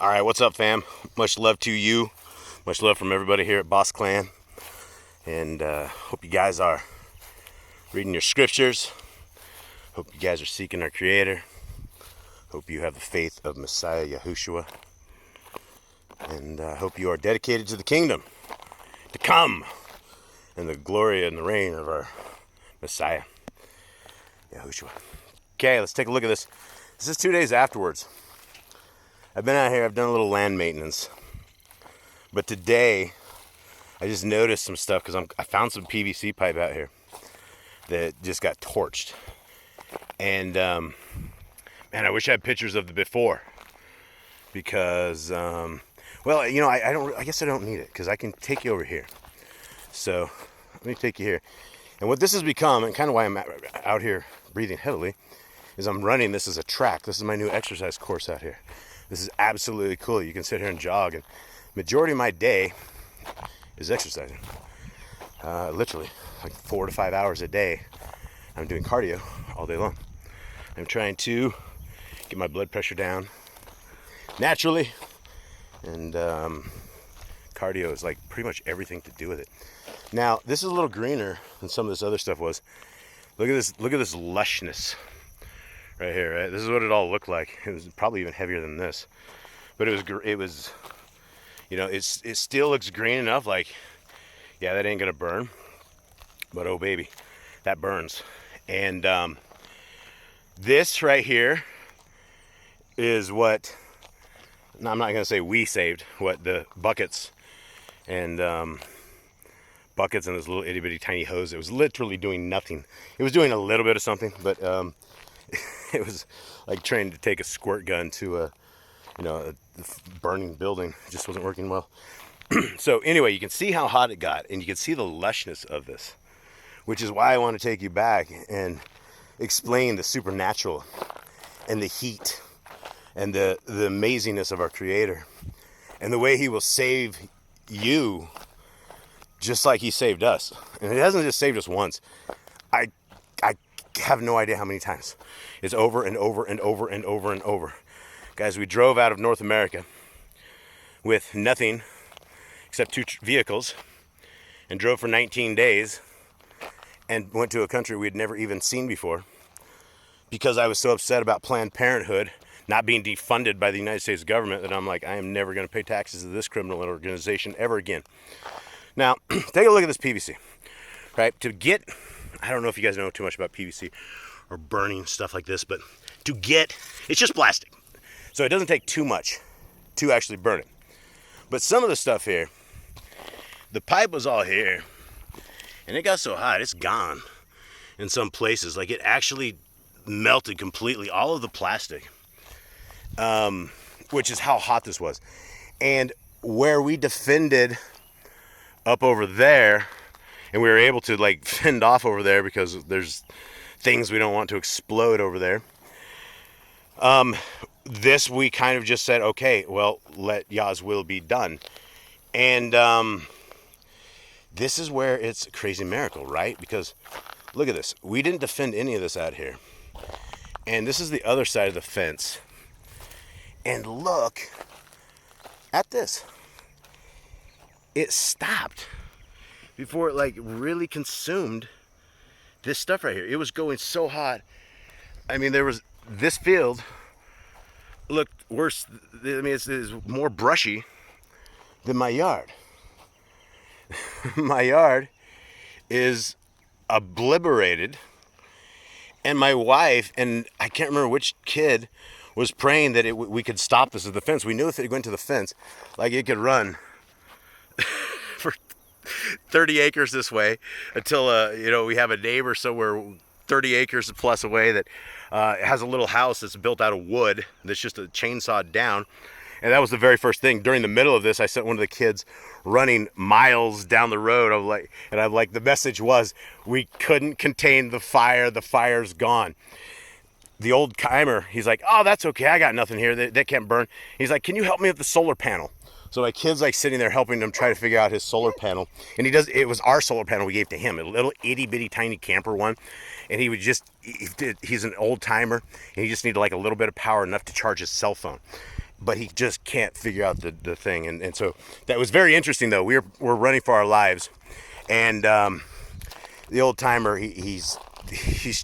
All right, what's up, fam? Much love to you. Much love from everybody here at Boss Clan. And hope you guys are reading your scriptures. Hope you guys are seeking our Creator. Hope you have the faith of Messiah Yahushua. And hope you are dedicated to the kingdom to come and the glory and the reign of our Messiah Yahushua. Okay, let's take a look at this. This is 2 days afterwards. I've been out here, I've done a little land maintenance. But today, I just noticed some stuff because I found some PVC pipe out here that just got torched. And, man, I wish I had pictures of the before. Because, well, you know, I guess I don't need it because I can take you over here. So, let me take you here. And what this has become, and kind of why I'm out here breathing heavily, is I'm running this as a track. This is my new exercise course out here. This is absolutely cool. You can sit here and jog, and majority of my day is exercising. Literally, like 4 to 5 hours a day, I'm doing cardio all day long. I'm trying to get my blood pressure down naturally, and cardio is like pretty much everything to do with it. Now, this is a little greener than some of this other stuff was. Look at this lushness right here, right? This is what it all looked like. It was probably even heavier than this, but it was, you know, it still looks green enough. Like, yeah, that ain't gonna burn, but oh baby, that burns. And this right here is what, no, I'm not gonna say we saved, what the buckets and this little itty bitty tiny hose. It was literally doing nothing. It was doing a little bit of something, but it was like trying to take a squirt gun to a burning building. It just wasn't working well. So anyway, you can see how hot it got, and you can see the lushness of this, which is why I want to take you back and explain the supernatural and the heat and the amazingness of our Creator and the way He will save you just like He saved us. And He hasn't just saved us once. I have no idea how many times. It's over and over and over and over and over. Guys, we drove out of North America with nothing except 2 vehicles and drove for 19 days and went to a country we had never even seen before because I was so upset about Planned Parenthood not being defunded by the United States government that I'm like, I am never going to pay taxes to this criminal organization ever again. Now, take a look at this PVC, right? I don't know if you guys know too much about PVC or burning stuff like this, but it's just plastic. So it doesn't take too much to actually burn it. But some of the stuff here, the pipe was all here, and it got so hot, it's gone in some places. Like, it actually melted completely, all of the plastic, which is how hot this was. And where we defended up over there, and we were able to like fend off over there because there's things we don't want to explode over there. This we kind of just said, okay, well, let Yah's will be done. And this is where it's a crazy miracle, right? Because look at this. We didn't defend any of this out here. And this is the other side of the fence. And look at this. It stopped before it like really consumed this stuff right here. It was going so hot. I mean, there was this field looked worse. I mean, it's more brushy than my yard. My yard is obliterated, and my wife, and I can't remember which kid, was praying that we could stop this at the fence. We knew if it went to the fence, like it could run for 30 acres this way until we have a neighbor somewhere 30 acres plus away that has a little house that's built out of wood that's just a chainsaw down. And that was the very first thing. During the middle of this, I sent one of the kids running miles down the road. I'm like, the message was, we couldn't contain the fire. The fire's gone. The old timer, he's like, oh, that's okay. I got nothing here. That can't burn. He's like, can you help me with the solar panel? So my kid's like sitting there helping him try to figure out his solar panel. And it was our solar panel we gave to him, a little itty bitty tiny camper one. And he's an old timer, and he just needed like a little bit of power, enough to charge his cell phone. but he just can't figure out the thing. And so that was very interesting, though. We're running for our lives, and the old timer, he's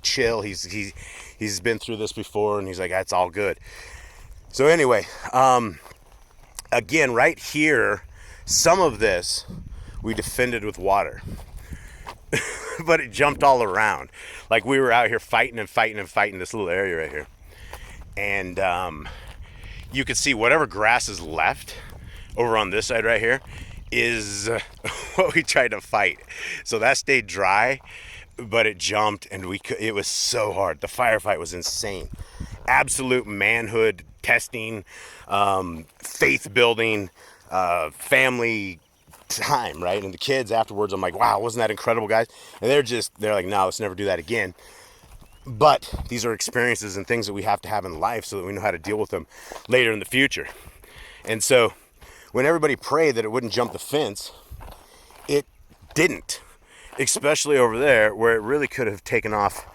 chill. He's been through this before, and he's like, that's all good. So anyway, again, right here, some of this we defended with water. But it jumped all around. Like we were out here fighting this little area right here. And you could see whatever grass is left over on this side right here is what we tried to fight. So that stayed dry, but it jumped, and it was so hard. The firefight was insane. Absolute manhood testing, faith building, family time, right? And the kids afterwards, I'm like, wow, wasn't that incredible, guys? And they're like, no, let's never do that again. But these are experiences and things that we have to have in life so that we know how to deal with them later in the future. And so when everybody prayed that it wouldn't jump the fence, it didn't, especially over there where it really could have taken off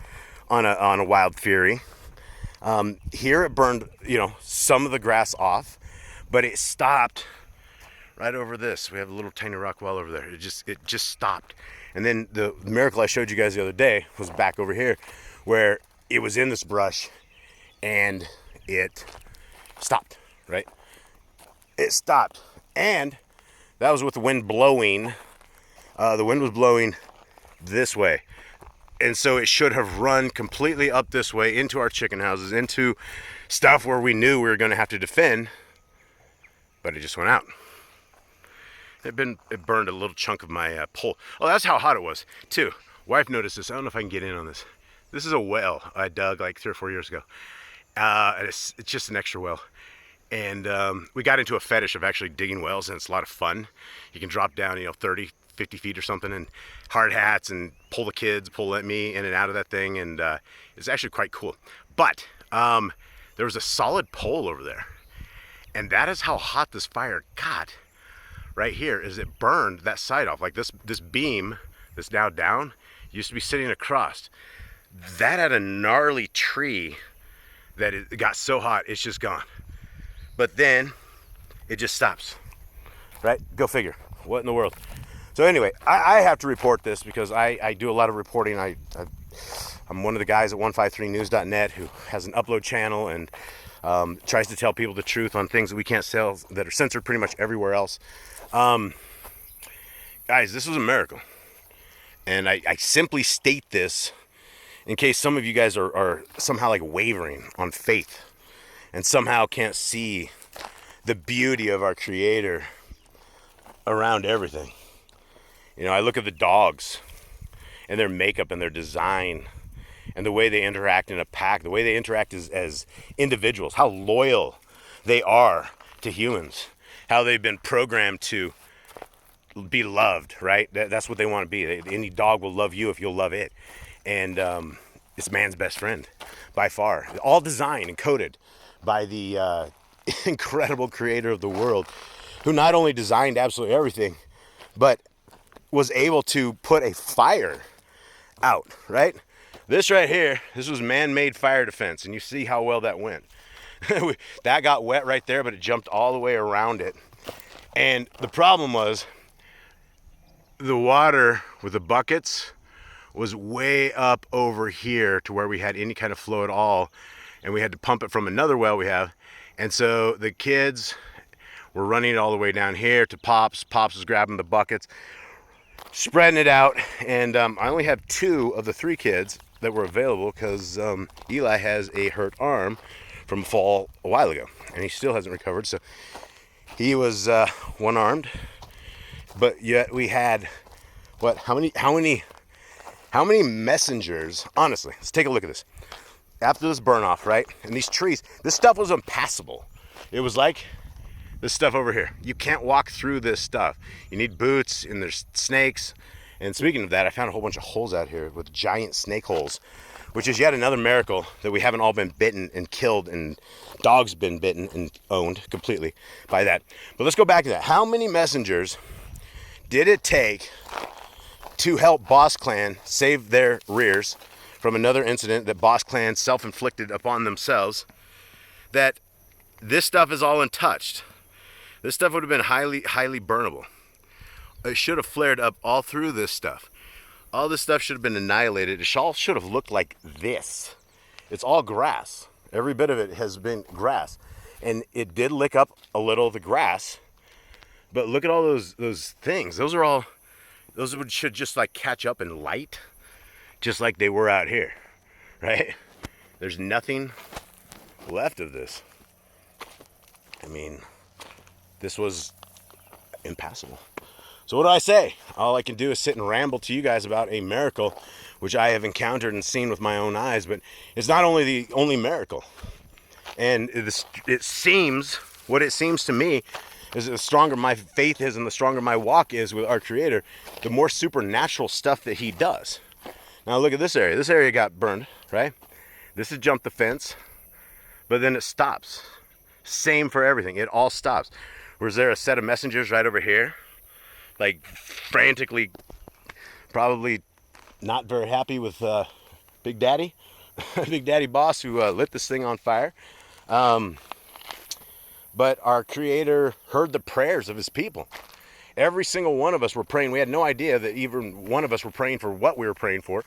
on a wild fury. Here it burned, some of the grass off, but it stopped right over this. We have a little tiny rock wall over there. It just stopped. And then the miracle I showed you guys the other day was back over here where it was in this brush and it stopped, right? It stopped. And that was with the wind blowing. The wind was blowing this way. And so it should have run completely up this way into our chicken houses, into stuff where we knew we were going to have to defend, but it just went out. It burned a little chunk of my pole. Oh, that's how hot it was, too. Wife noticed this. I don't know if I can get in on this. This is a well I dug like 3 or 4 years ago. And it's just an extra well. And we got into a fetish of actually digging wells, and it's a lot of fun. You can drop down, 30, 50 feet or something, and hard hats, and pull me in and out of that thing, and it's actually quite cool. But there was a solid pole over there, and that is how hot this fire got. Right here is it burned that side off. Like this beam that's now down used to be sitting across. That had a gnarly tree that it got so hot it's just gone. But then it just stops. Right? Go figure. What in the world? So anyway, I have to report this because I do a lot of reporting. I'm one of the guys at 153news.net who has an upload channel and tries to tell people the truth on things that we can't sell that are censored pretty much everywhere else. Guys, this was a miracle. And I simply state this in case some of you guys are somehow like wavering on faith and somehow can't see the beauty of our Creator around everything. I look at the dogs and their makeup and their design and the way they interact in a pack, the way they interact as individuals, how loyal they are to humans, how they've been programmed to be loved, right? That's what they want to be. Any dog will love you if you'll love it. And it's man's best friend by far. All designed and coded by the incredible Creator of the world, who not only designed absolutely everything, but was able to put a fire out, right? This right here, this was man-made fire defense, and you see how well that went. That got wet right there, but it jumped all the way around it. And the problem was the water with the buckets was way up over here to where we had any kind of flow at all, and we had to pump it from another well we have. And so the kids were running it all the way down here to Pops. Pops was grabbing the buckets, spreading it out, and I only have 2 of the 3 kids that were available because Eli has a hurt arm from a fall a while ago, and he still hasn't recovered. So he was one-armed, but yet we had how many messengers? Honestly, let's take a look at this. After this burn off, right, and these trees, this stuff was impassable. It was like this stuff over here. You can't walk through this stuff. You need boots, and there's snakes. And speaking of that, I found a whole bunch of holes out here with giant snake holes, which is yet another miracle that we haven't all been bitten and killed, and dogs been bitten and owned completely by that. But let's go back to that. How many messengers did it take to help Boss Clan save their rears from another incident that Boss Clan self-inflicted upon themselves, that this stuff is all untouched. This stuff would have been highly, highly burnable. It should have flared up all through this stuff. All this stuff should have been annihilated. It all should have looked like this. It's all grass. Every bit of it has been grass. And it did lick up a little of the grass. But look at all those things. Those should just like catch up in light. Just like they were out here. Right? There's nothing left of this. I mean, this was impassable. So what do I say? All I can do is sit and ramble to you guys about a miracle which I have encountered and seen with my own eyes, but it's not only the only miracle. And it seems, what it seems to me, is that the stronger my faith is and the stronger my walk is with our Creator, the more supernatural stuff that He does. Now look at this area. This area got burned, right? This has jumped the fence, but then it stops. Same for everything. It all stops. Was there a set of messengers right over here? Like frantically, probably not very happy with Big Daddy, Big Daddy Boss, who lit this thing on fire. But our Creator heard the prayers of His people. Every single one of us were praying. We had no idea that even one of us were praying for what we were praying for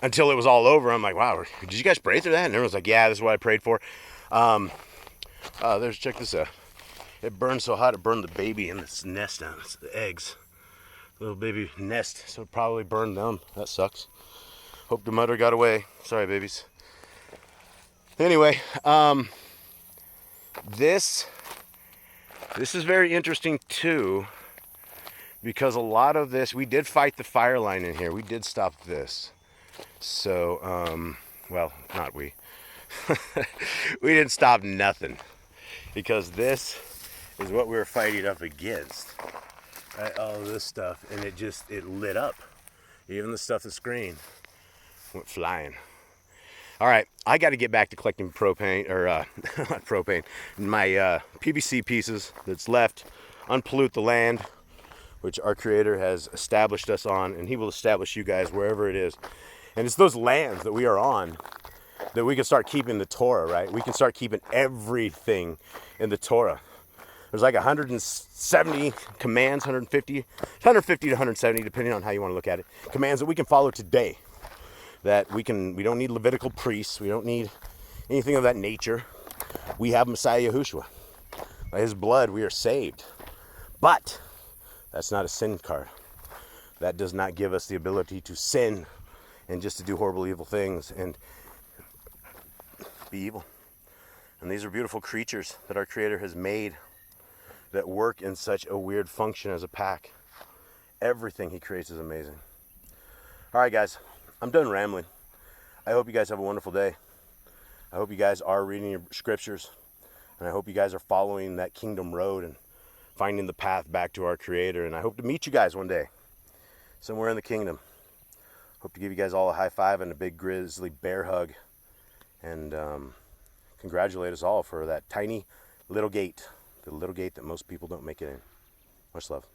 until it was all over. I'm like, wow, did you guys pray through that? And everyone's like, yeah, this is what I prayed for. Check this out. It burned so hot, it burned the baby in this nest down. It's the eggs. Little baby nest, so it probably burned them. That sucks. Hope the mother got away. Sorry, babies. Anyway, this is very interesting too, because a lot of this, we did fight the fire line in here. We did stop this. So, well, not we. We didn't stop nothing, because this is what we were fighting up against. Right, all of this stuff, and it lit up. Even the stuff that's green went flying. All right, I got to get back to collecting propane, or not propane, my PVC pieces that's left, unpollute the land, which our Creator has established us on, and He will establish you guys wherever it is. And it's those lands that we are on that we can start keeping the Torah, right? We can start keeping everything in the Torah. There's like 170 commands, 150 to 170, depending on how you want to look at it. Commands that we can follow today. That we don't need Levitical priests. We don't need anything of that nature. We have Messiah Yahushua. By His blood, we are saved. But that's not a sin card. That does not give us the ability to sin and just to do horrible, evil things and be evil. And these are beautiful creatures that our Creator has made that work in such a weird function as a pack. Everything He creates is amazing. All right, guys, I'm done rambling. I hope you guys have a wonderful day. I hope you guys are reading your scriptures, and I hope you guys are following that kingdom road and finding the path back to our Creator. And I hope to meet you guys one day somewhere in the kingdom. Hope to give you guys all a high five and a big grizzly bear hug, and congratulate us all for that tiny little gate. The little gate that most people don't make it in. Much love.